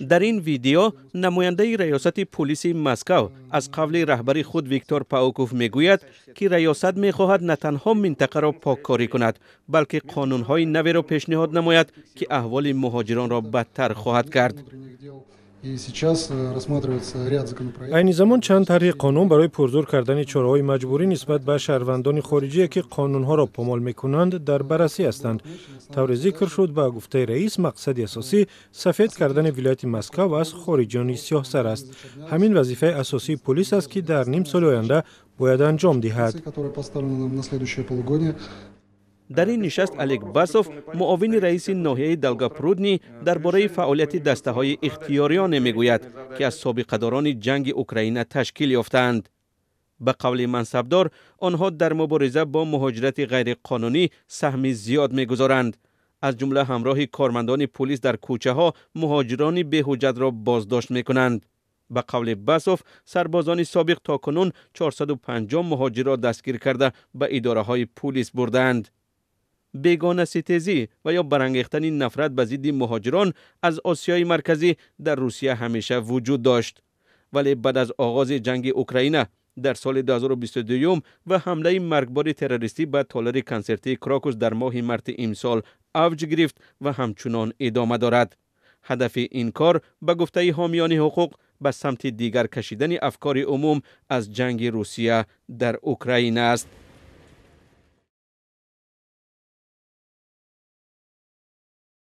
در این ویدیو نماینده ریاست پلیس مسکو از قول رهبر خود ویکتور پاوکوف میگوید که ریاست میخواهد نه تنها منطقه را پاککاری کند بلکه قانونهای نوی را پیشنهاد نماید که احوال مهاجران را بدتر خواهد کرد. عین زمان چند طرح قانون برای پرزور کردن چاره‌های مجبوری نسبت به شهروندان خارجی که قانونها را پامال می‌کنند در بررسی هستند. طور ذکر شد به گفته رئیس مقصد اساسی سفید کردن ولایت مسکو از خارجیان سیاه‌سر است. همین وظیفه اساسی پلیس است که در نیم سال آینده باید انجام دهد. در این نشست الک باسوف معاون رئیس ناحیه دلگاپرودنی درباره فعالیت دسته‌های اختیاریان میگوید که از سابقه‌داران جنگ اوکراین تشکیل یافتند. به قول منصبدار آنها در مبارزه با مهاجرت غیر قانونی سهم زیاد میگذارند، از جمله همراه کارمندان پلیس در کوچه ها مهاجران بی‌حجت را بازداشت میکنند. به قول باسوف سربازان سابق تاکنون 450 مهاجر را دستگیر کرده به اداره های پلیس بردند. بیگانه ستیزی و یا برانگیختن نفرت به ضد مهاجران از آسیای مرکزی در روسیه همیشه وجود داشت، ولی بعد از آغاز جنگ اوکراین در سال 2022 و حمله مرگبار تروریستی به تالار کنسرتی کراکوس در ماه مارس امسال اوج گرفت و همچنان ادامه دارد. هدف این کار به گفته حامیان حقوق به سمت دیگر کشیدن افکار عموم از جنگ روسیه در اوکراین است.